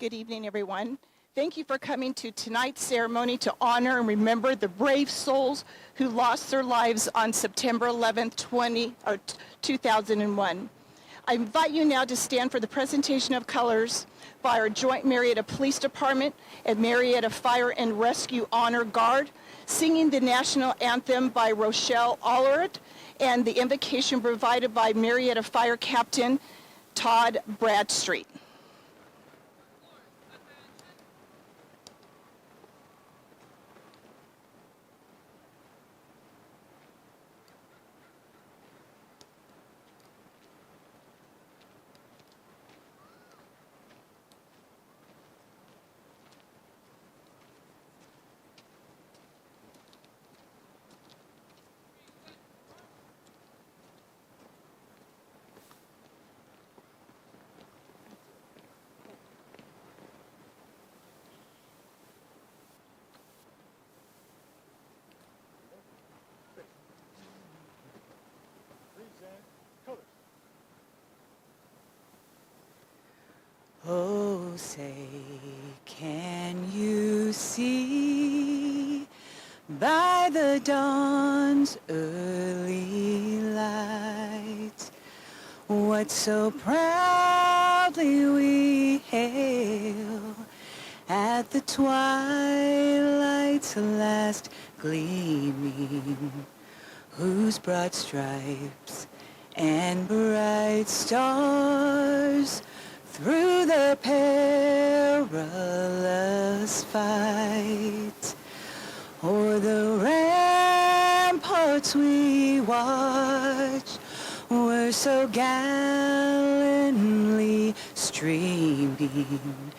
Good evening, everyone. Thank you for coming to tonight's ceremony to honor and remember the brave souls who lost their lives on September 11th, 2001. I invite you now to stand for the presentation of colors by our joint Murrieta Police Department and Murrieta Fire and Rescue Honor Guard, singing the national anthem by Rochelle Allert, and the invocation provided by Murrieta Fire Captain Todd Bradstreet. Oh, say, can you see by the dawn's early light what so proudly we hail at the twilight's last gleaming, whose broad stripes and bright stars through the perilous fight o'er the ramparts we watch were so gallantly streaming,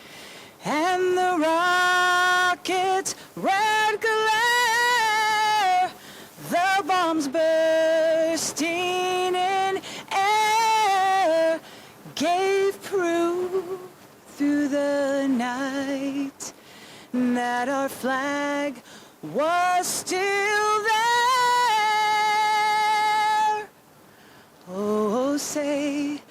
and the rocket's red glare, the bombs bursting in air, gave proof through the night that our flag was still there. Oh, say,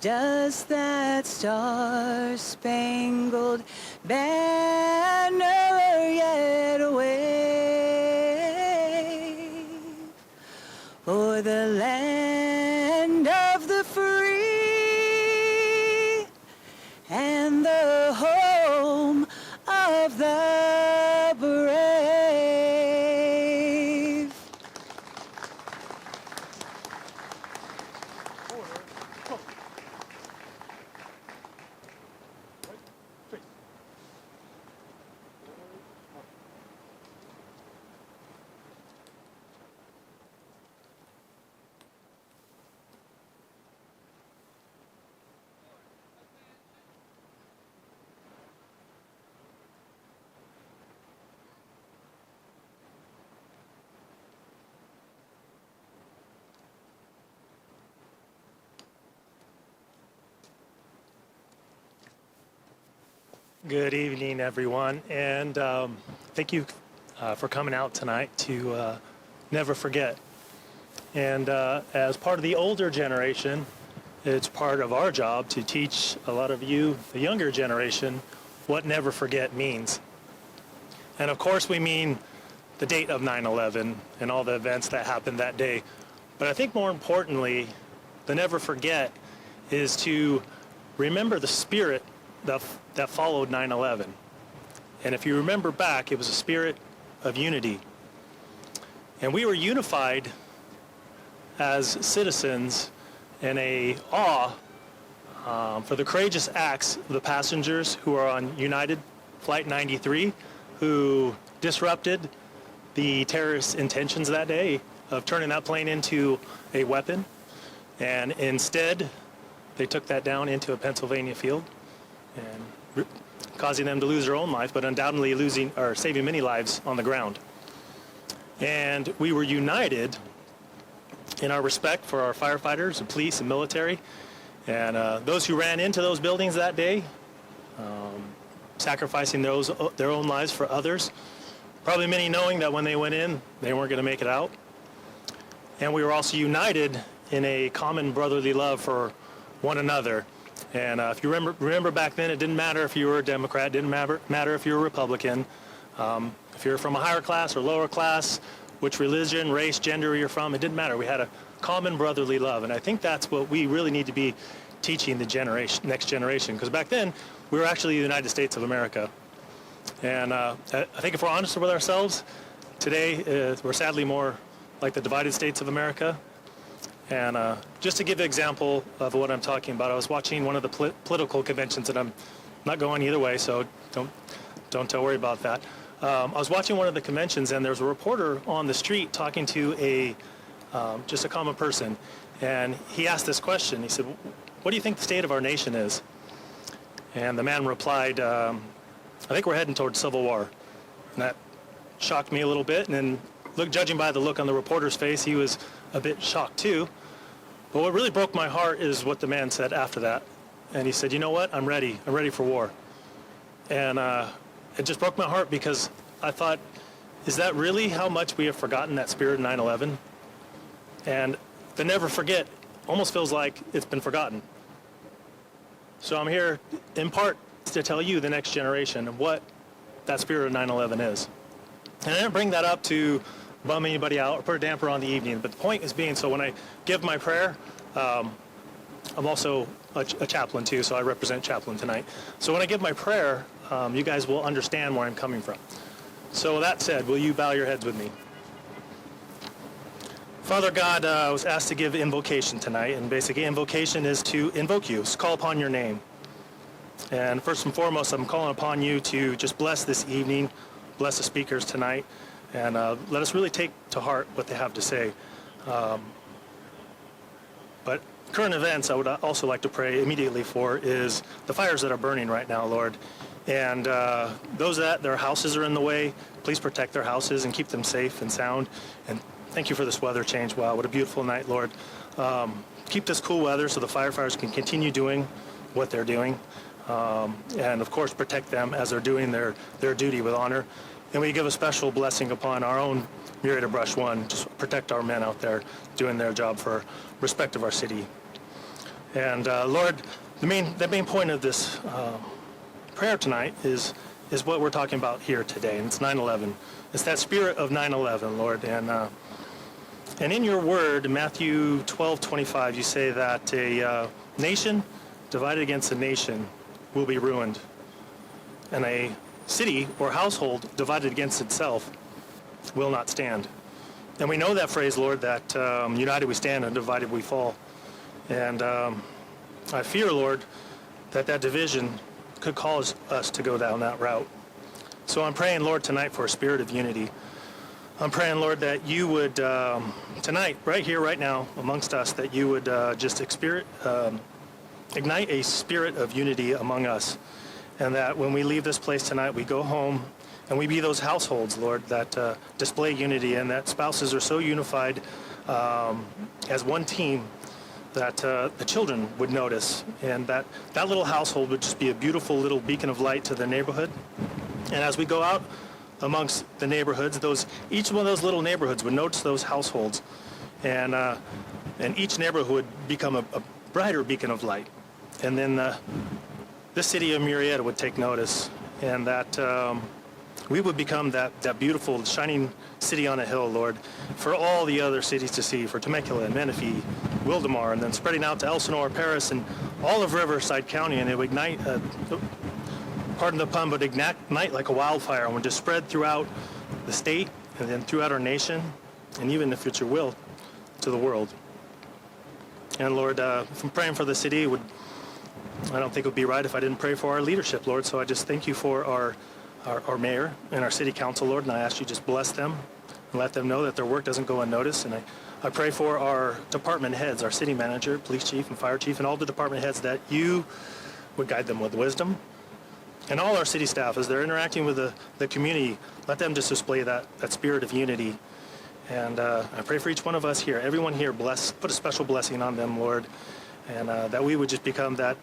does that star-spangled banner yet wave for the land of the free and the home of the brave? Good evening, everyone, and thank you for coming out tonight to never forget. And as part of the older generation, it's part of our job to teach a lot of you, the younger generation, what never forget means. And of course, we mean the date of 9/11 and all the events that happened that day. But I think more importantly, the never forget is to remember the spirit that followed 9/11. And if you remember back, it was a spirit of unity. And we were unified as citizens in a awe for the courageous acts of the passengers who are on United Flight 93, who disrupted the terrorist intentions that day of turning that plane into a weapon. And instead, they took that down into a Pennsylvania field, and causing them to lose their own life, but undoubtedly losing or saving many lives on the ground. And we were united in our respect for our firefighters and police and military, and those who ran into those buildings that day, sacrificing their own lives for others. Probably many knowing that when they went in, they weren't going to make it out. And we were also united in a common brotherly love for one another. And if you remember back then, it didn't matter if you were a Democrat, didn't matter if you were a Republican, if you're from a higher class or lower class, which religion, race, gender you're from, it didn't matter. We had a common brotherly love, and I think that's what we really need to be teaching the next generation, because back then we were actually the United States of America. And I think if we're honest with ourselves, today we're sadly more like the divided states of America. And just to give an example of what I'm talking about, I was watching one of the political conventions, and I'm not going either way, so don't worry about that. I was watching one of the conventions, and there was a reporter on the street talking to just a common person, and he asked this question. He said, "What do you think the state of our nation is?" And the man replied, "I think we're heading towards civil war." And that shocked me a little bit, and then judging by the look on the reporter's face, he was a bit shocked too. But what really broke my heart is what the man said after that. And he said, "You know what? I'm ready. I'm ready for war." And it just broke my heart, because I thought, is that really how much we have forgotten that spirit of 9/11? And the never forget almost feels like it's been forgotten. So I'm here in part to tell you, the next generation, what that spirit of 9/11 is. And I didn't bring that up to bum anybody out or put a damper on the evening, but the point is being, so when I give my prayer, I'm also a chaplain too, so I represent chaplain tonight. So when I give my prayer, you guys will understand where I'm coming from. So with that said, will you bow your heads with me? Father God, I was asked to give invocation tonight, and basically invocation is to invoke you, call upon your name. And first and foremost, I'm calling upon you to just bless this evening, bless the speakers tonight, and let us really take to heart what they have to say. But current events I would also like to pray immediately for is the fires that are burning right now, Lord. And those that their houses are in the way, please protect their houses and keep them safe and sound. And thank you for this weather change. Wow, what a beautiful night, Lord. Keep this cool weather so the firefighters can continue doing what they're doing. And of course, protect them as they're doing their duty with honor. And we give a special blessing upon our own Murrieta Brush 1. Just protect our men out there doing their job for respect of our city. And Lord, the main point of this prayer tonight is what we're talking about here today, and it's 9/11. It's that spirit of 9/11, Lord. And in your word, Matthew 12:25, you say that a nation divided against a nation will be ruined, and a city or household divided against itself will not stand. And we know that phrase, Lord, that united we stand and divided we fall. And I fear, Lord, that division could cause us to go down that route. So I'm praying, Lord, tonight for a spirit of unity. I'm praying, Lord, that you would, tonight, right here, right now, amongst us, that you would just ignite a spirit of unity among us. And that when we leave this place tonight, we go home and we be those households, Lord, that display unity, and that spouses are so unified as one team that the children would notice, and that little household would just be a beautiful little beacon of light to the neighborhood. And as we go out amongst the neighborhoods, each one of those little neighborhoods would notice those households, and each neighborhood would become a brighter beacon of light. And then this city of Murrieta would take notice, and that we would become that beautiful, shining city on a hill, Lord, for all the other cities to see, for Temecula and Menifee, Wildomar, and then spreading out to Elsinore, Paris, and all of Riverside County, and it would ignite, pardon the pun, but ignite like a wildfire, and would just spread throughout the state, and then throughout our nation, and even, if it's your will, to the world. And Lord, if I'm praying for the city, I don't think it would be right if I didn't pray for our leadership, Lord. So I just thank you for our mayor and our city council, Lord, and I ask you just bless them and let them know that their work doesn't go unnoticed. And I pray for our department heads, our city manager, police chief, and fire chief, and all the department heads, that you would guide them with wisdom. And all our city staff, as they're interacting with the community, let them just display that spirit of unity. And I pray for each one of us here, everyone here, put a special blessing on them, Lord, and that we would just become that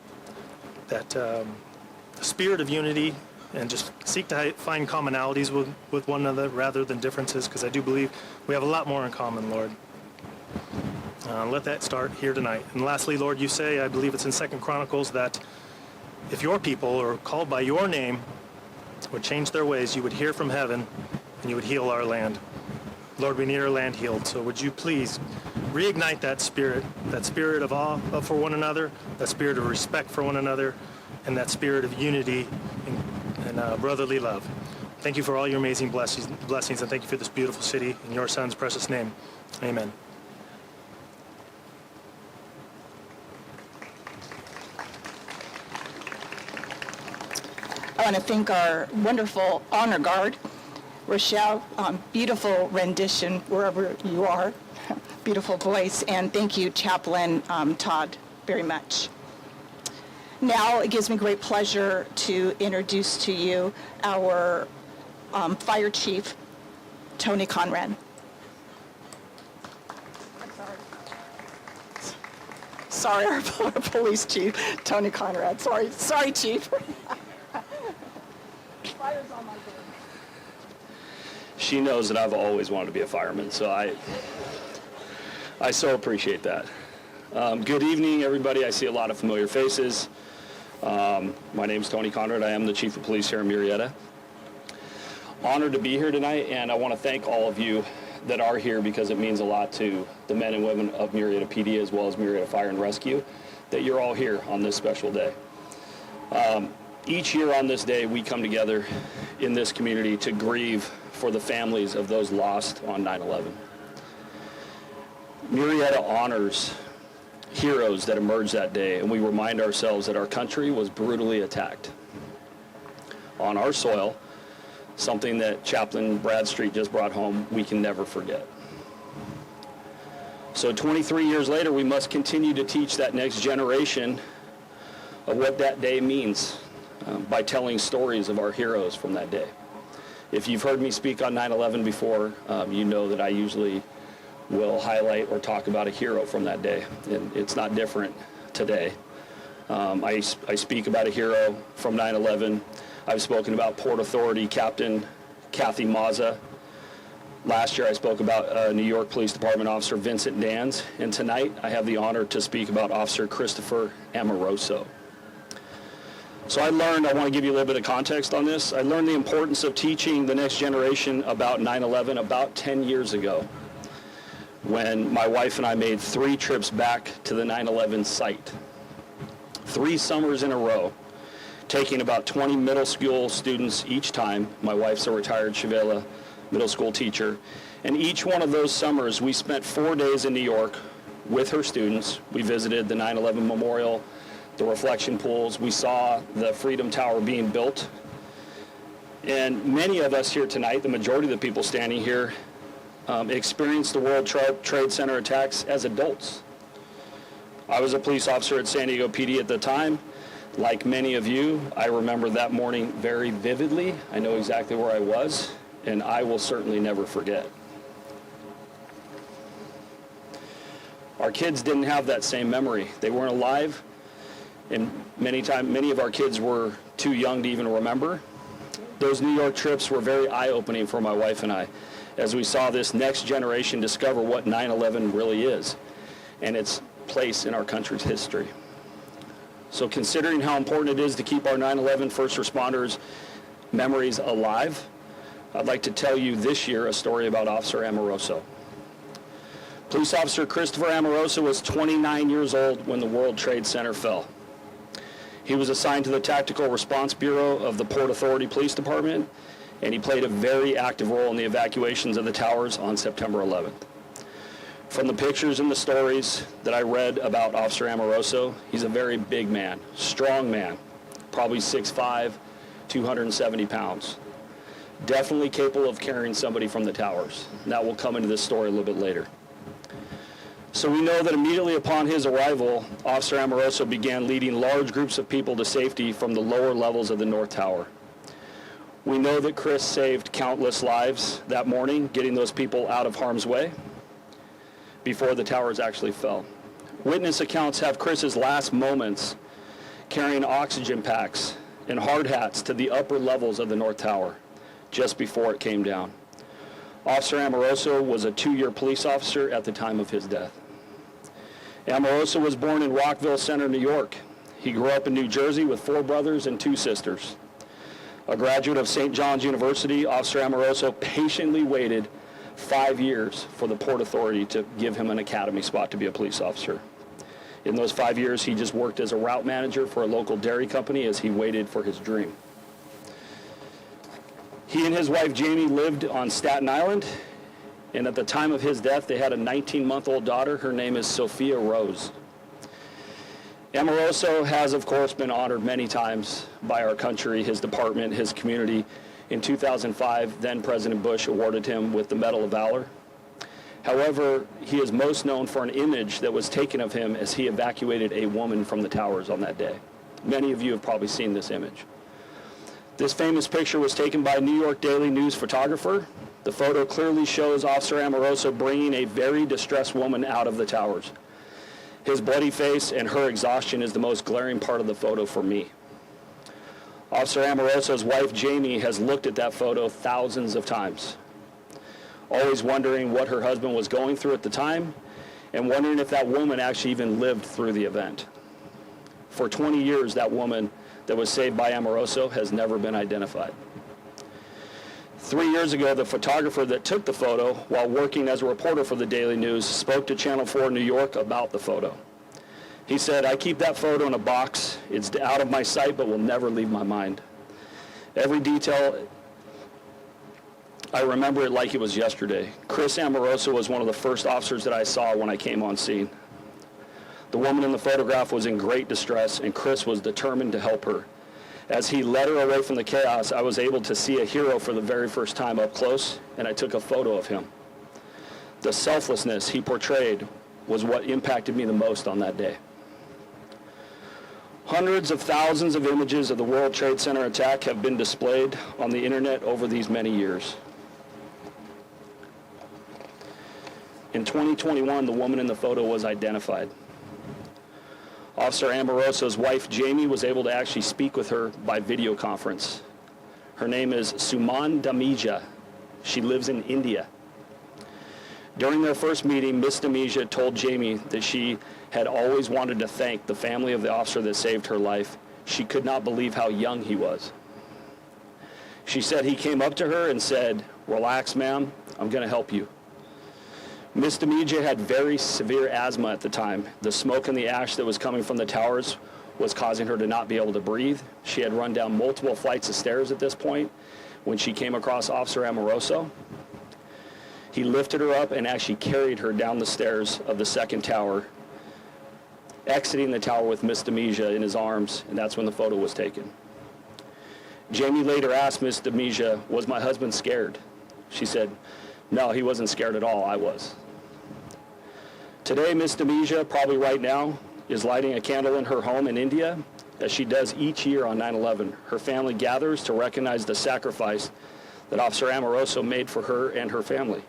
spirit of unity, and just seek to find commonalities with one another rather than differences, because I do believe we have a lot more in common, Lord. Let that start here tonight. And lastly, Lord, you say, I believe it's in 2 Chronicles, that if your people are called by your name would change their ways, you would hear from heaven and you would heal our land. Lord, we need our land healed. So would you please reignite that spirit of awe for one another, that spirit of respect for one another, and that spirit of unity and brotherly love. Thank you for all your amazing blessings, and thank you for this beautiful city. In your Son's precious name, amen. I want to thank our wonderful honor guard, Rochelle. Beautiful rendition wherever you are. Beautiful voice. And thank you, Chaplain Todd, very much. Now it gives me great pleasure to introduce to you our Fire Chief, Tony Conrad. Sorry, our Police Chief, Tony Conrad. Sorry, Chief. Fire's on my door. She knows that I've always wanted to be a fireman, so I so appreciate that. Good evening, everybody. I see a lot of familiar faces. My name is Tony Conrad. I am the Chief of Police here in Murrieta. Honored to be here tonight, and I want to thank all of you that are here because it means a lot to the men and women of Murrieta PD as well as Murrieta Fire and Rescue that you're all here on this special day. Each year on this day, we come together in this community to grieve for the families of those lost on 9/11. Murrieta honors heroes that emerged that day, and we remind ourselves that our country was brutally attacked on our soil, something that Chaplain Bradstreet just brought home, we can never forget. So 23 years later, we must continue to teach that next generation of what that day means by telling stories of our heroes from that day. If you've heard me speak on 9/11 before, you know that I usually will highlight or talk about a hero from that day, and it's not different today. I speak about a hero from 9/11. I've spoken about Port Authority Captain Kathy Mazza. Last year I spoke about New York Police Department Officer Vincent Dans, and tonight I have the honor to speak about Officer Christopher Amoroso. So I want to give you a little bit of context on this. I learned the importance of teaching the next generation about 9/11 about 10 years ago, when my wife and I made 3 trips back to the 9/11 site. 3 summers in a row, taking about 20 middle school students each time. My wife's a retired Chevela middle school teacher. And each one of those summers, we spent 4 days in New York with her students. We visited the 9/11 Memorial, the reflection pools. We saw the Freedom Tower being built. And many of us here tonight, the majority of the people standing here, experienced the World Trade Center attacks as adults. I was a police officer at San Diego PD at the time. Like many of you, I remember that morning very vividly. I know exactly where I was, and I will certainly never forget. Our kids didn't have that same memory. They weren't alive, and many of our kids were too young to even remember. Those New York trips were very eye-opening for my wife and I, as we saw this next generation discover what 9/11 really is and its place in our country's history. So considering how important it is to keep our 9/11 first responders' memories alive, I'd like to tell you this year a story about Officer Amoroso. Police Officer Christopher Amoroso was 29 years old when the World Trade Center fell. He was assigned to the Tactical Response Bureau of the Port Authority Police Department, and he played a very active role in the evacuations of the towers on September 11th. From the pictures and the stories that I read about Officer Amoroso, he's a very big man, strong man, probably 6'5", 270 pounds. Definitely capable of carrying somebody from the towers. And that will come into this story a little bit later. So we know that immediately upon his arrival, Officer Amoroso began leading large groups of people to safety from the lower levels of the North Tower. We know that Chris saved countless lives that morning, getting those people out of harm's way before the towers actually fell. Witness accounts have Chris's last moments carrying oxygen packs and hard hats to the upper levels of the North Tower just before it came down. Officer Amoroso was a 2-year police officer at the time of his death. Amoroso was born in Rockville Center, New York. He grew up in New Jersey with 4 brothers and 2 sisters. A graduate of St. John's University, Officer Amoroso patiently waited 5 years for the Port Authority to give him an academy spot to be a police officer. In those 5 years, he just worked as a route manager for a local dairy company as he waited for his dream. He and his wife Jamie lived on Staten Island, and at the time of his death, they had a 19-month-old daughter. Her name is Sophia Rose. Amoroso has, of course, been honored many times by our country, his department, his community. In 2005, then President Bush awarded him with the Medal of Valor. However, he is most known for an image that was taken of him as he evacuated a woman from the towers on that day. Many of you have probably seen this image. This famous picture was taken by a New York Daily News photographer. The photo clearly shows Officer Amoroso bringing a very distressed woman out of the towers. His bloody face and her exhaustion is the most glaring part of the photo for me. Officer Amoroso's wife, Jamie, has looked at that photo thousands of times, always wondering what her husband was going through at the time and wondering if that woman actually even lived through the event. For 20 years, that woman that was saved by Amoroso has never been identified. 3 years ago, the photographer that took the photo while working as a reporter for the Daily News spoke to Channel 4 New York about the photo. He said, "I keep that photo in a box. It's out of my sight, but will never leave my mind. Every detail, I remember it like it was yesterday. Chris Amoroso was one of the first officers that I saw when I came on scene. The woman in the photograph was in great distress, and Chris was determined to help her. As he led her away from the chaos, I was able to see a hero for the very first time up close, and I took a photo of him. The selflessness he portrayed was what impacted me the most on that day." Hundreds of thousands of images of the World Trade Center attack have been displayed on the internet over these many years. In 2021, the woman in the photo was identified. Officer Amoroso's wife, Jamie, was able to actually speak with her by video conference. Her name is Suman Damija. She lives in India. During their first meeting, Miss Damija told Jamie that she had always wanted to thank the family of the officer that saved her life. She could not believe how young he was. She said he came up to her and said, "Relax, ma'am, I'm going to help you." Miss Damija had very severe asthma at the time. The smoke and the ash that was coming from the towers was causing her to not be able to breathe. She had run down multiple flights of stairs at this point when she came across Officer Amoroso. He lifted her up and actually carried her down the stairs of the second tower, exiting the tower with Miss Damija in his arms, and that's when the photo was taken. Jamie later asked Miss Damija, "Was my husband scared?" She said, "No, he wasn't scared at all. I was." Today, Miss Damija, probably right now, is lighting a candle in her home in India, as she does each year on 9/11. Her family gathers to recognize the sacrifice that Officer Amoroso made for her and her family.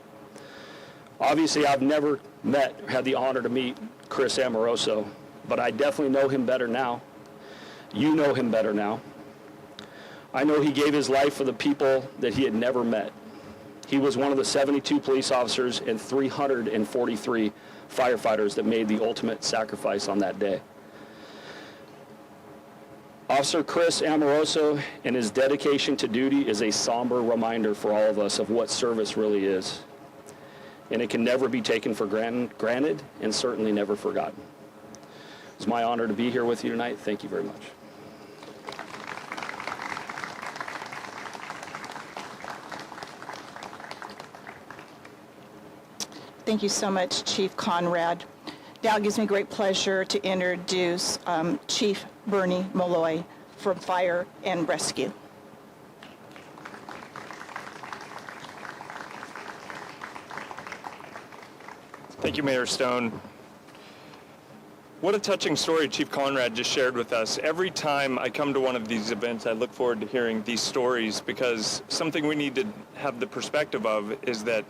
Obviously, I've never had the honor to meet Chris Amoroso, but I definitely know him better now. You know him better now. I know he gave his life for the people that he had never met. He was one of the 72 police officers and 343 firefighters that made the ultimate sacrifice on that day. Officer Chris Amoroso and his dedication to duty is a somber reminder for all of us of what service really is. And it can never be taken for granted and certainly never forgotten. It's my honor to be here with you tonight. Thank you very much. Thank you so much, Chief Conrad. Now it gives me great pleasure to introduce Chief Bernie Malloy from Fire and Rescue. Thank you, Mayor Stone. What a touching story Chief Conrad just shared with us. Every time I come to one of these events, I look forward to hearing these stories, because something we need to have the perspective of is that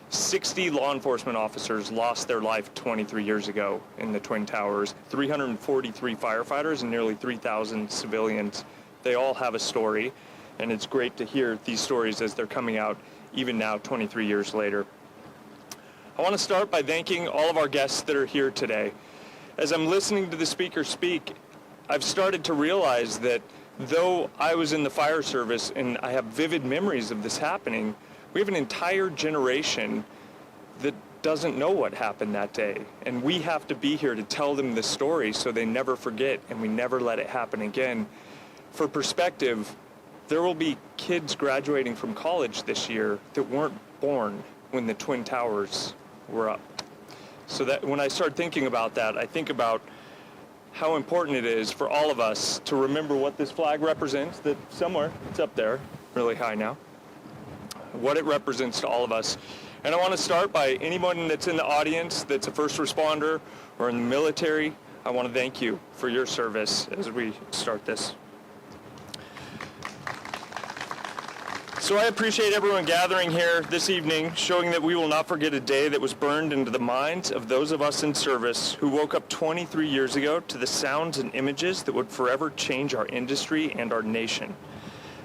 60 law enforcement officers lost their life 23 years ago in the Twin Towers, 343 firefighters, and nearly 3,000 civilians. They all have a story, and it's great to hear these stories as they're coming out even now, 23 years later. I want to start by thanking all of our guests that are here today. As I'm listening to the speaker speak, I've started to realize that though I was in the fire service and I have vivid memories of this happening, we have an entire generation that doesn't know what happened that day. And we have to be here to tell them the story so they never forget and we never let it happen again. For perspective, there will be kids graduating from college this year that weren't born when the Twin Towers were up. So that when I start thinking about that, I think about how important it is for all of us to remember what this flag represents, that somewhere, it's up there, really high now, what it represents to all of us. And I want to start by anyone that's in the audience that's a first responder or in the military. I want to thank you for your service as we start this. So I appreciate everyone gathering here this evening, showing that we will not forget a day that was burned into the minds of those of us in service who woke up 23 years ago to the sounds and images that would forever change our industry and our nation.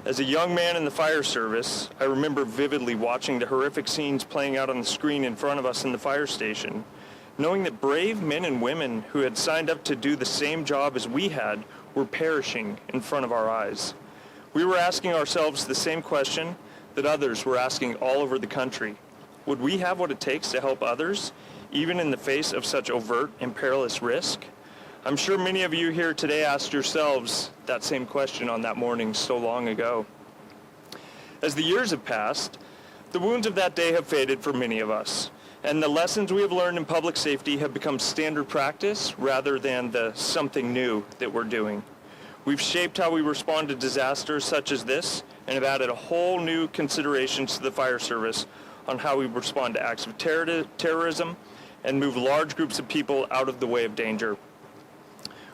As a young man in the fire service, I remember vividly watching the horrific scenes playing out on the screen in front of us in the fire station, knowing that brave men and women who had signed up to do the same job as we had were perishing in front of our eyes. We were asking ourselves the same question that others were asking all over the country. Would we have what it takes to help others, even in the face of such overt and perilous risk? I'm sure many of you here today asked yourselves that same question on that morning so long ago. As the years have passed, the wounds of that day have faded for many of us, and the lessons we have learned in public safety have become standard practice rather than the something new that we're doing. We've shaped how we respond to disasters such as this and have added a whole new considerations to the fire service on how we respond to acts of terrorism and move large groups of people out of the way of danger.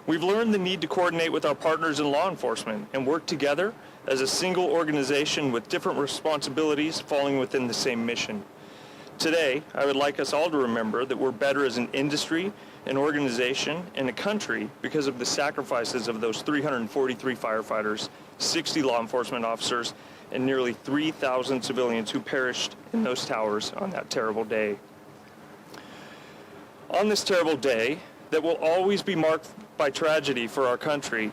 We've learned the need to coordinate with our partners in law enforcement and work together as a single organization with different responsibilities falling within the same mission. Today, I would like us all to remember that we're better as an industry, an organization, and a country because of the sacrifices of those 343 firefighters, 60 law enforcement officers, and nearly 3,000 civilians who perished in those towers on that terrible day. On this terrible day, that will always be marked by tragedy for our country,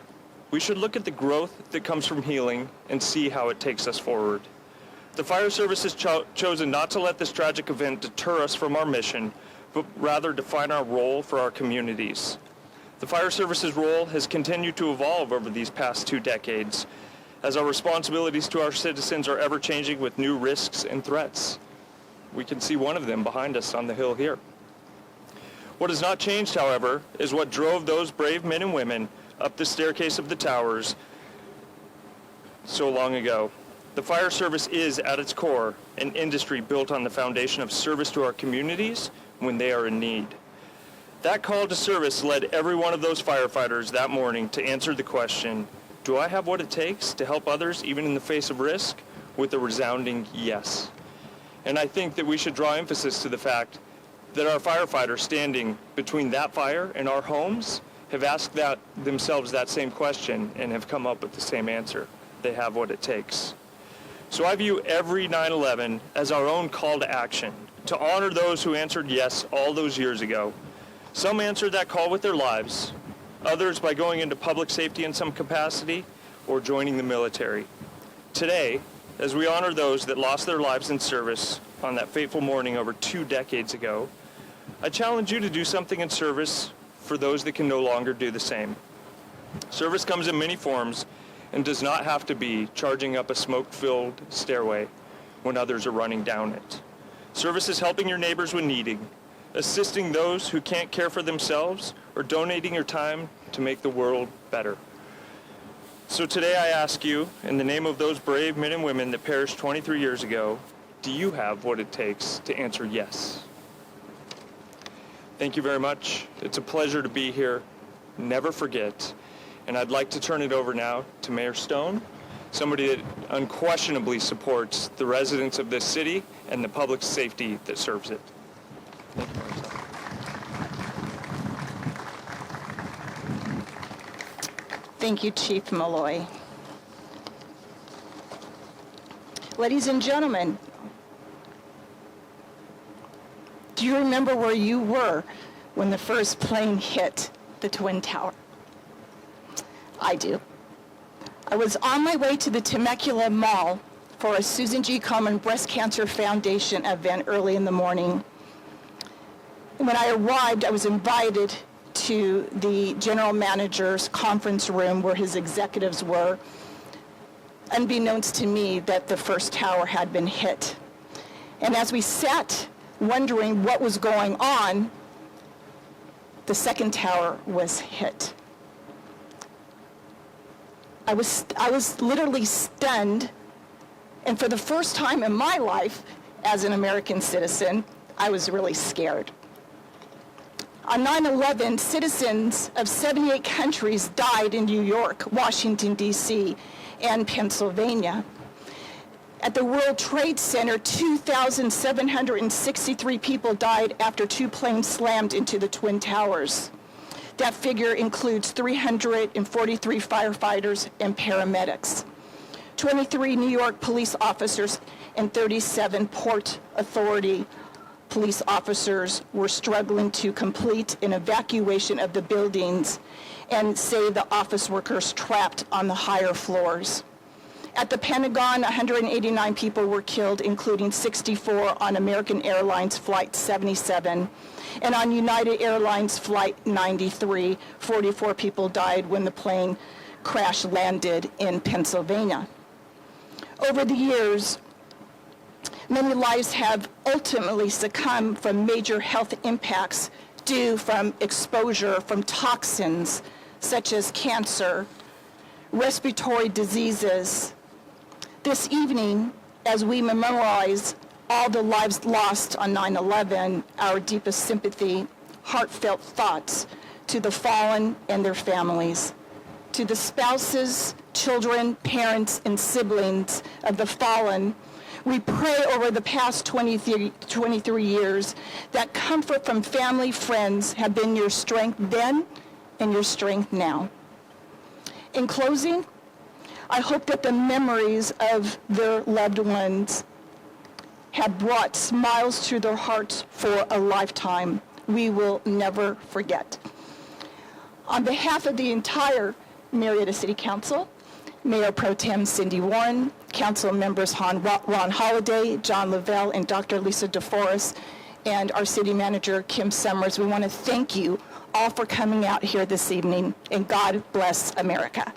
we should look at the growth that comes from healing and see how it takes us forward. The fire service has chosen not to let this tragic event deter us from our mission, but rather define our role for our communities. The fire service's role has continued to evolve over these past 2 decades, as our responsibilities to our citizens are ever changing with new risks and threats. We can see one of them behind us on the hill here. What has not changed, however, is what drove those brave men and women up the staircase of the towers so long ago. The fire service is, at its core, an industry built on the foundation of service to our communities when they are in need. That call to service led every one of those firefighters that morning to answer the question, do I have what it takes to help others even in the face of risk? With a resounding yes. And I think that we should draw emphasis to the fact that our firefighters standing between that fire and our homes have asked themselves that same question and have come up with the same answer. They have what it takes. So I view every 9/11 as our own call to action, to honor those who answered yes all those years ago. Some answered that call with their lives, others by going into public safety in some capacity or joining the military. Today, as we honor those that lost their lives in service on that fateful morning over 2 decades ago, I challenge you to do something in service for those that can no longer do the same. Service comes in many forms and does not have to be charging up a smoke-filled stairway when others are running down it. Service is helping your neighbors when needing, assisting those who can't care for themselves, or donating your time to make the world better. So today I ask you, in the name of those brave men and women that perished 23 years ago, do you have what it takes to answer yes? Thank you very much. It's a pleasure to be here. Never forget. And I'd like to turn it over now to Mayor Stone, somebody that unquestionably supports the residents of this city and the public safety that serves it. Thank you, Mayor Stone. Thank you, Chief Malloy. Ladies and gentlemen, do you remember where you were when the first plane hit the Twin Tower? I do. I was on my way to the Temecula Mall for a Susan G. Komen Breast Cancer Foundation event early in the morning. When I arrived, I was invited to the general manager's conference room where his executives were, unbeknownst to me that the first tower had been hit. And as we sat wondering what was going on, the second tower was hit. I was literally stunned, and for the first time in my life as an American citizen, I was really scared. On 9/11, citizens of 78 countries died in New York, Washington, D.C., and Pennsylvania. At the World Trade Center, 2,763 people died after 2 planes slammed into the Twin Towers. That figure includes 343 firefighters and paramedics. 23 New York police officers and 37 Port Authority police officers were struggling to complete an evacuation of the buildings and save the office workers trapped on the higher floors. At the Pentagon, 189 people were killed, including 64 on American Airlines Flight 77. And on United Airlines Flight 93, 44 people died when the plane crash landed in Pennsylvania. Over the years, many lives have ultimately succumbed from major health impacts due from exposure from toxins such as cancer, respiratory diseases. This evening, as we memorialize all the lives lost on 9/11, our deepest sympathy, heartfelt thoughts to the fallen and their families, to the spouses, children, parents, and siblings of the fallen. We pray over the past 23 years that comfort from family, friends have been your strength then and your strength now. In closing, I hope that the memories of their loved ones have brought smiles to their hearts for a lifetime we will never forget. On behalf of the entire Murrieta City Council, Mayor Pro Tem Cindy Warren, Council members Ron Holliday, John Lavelle, and Dr. Lisa DeForest, and our City Manager Kim Summers, we want to thank you all for coming out here this evening, and God bless America.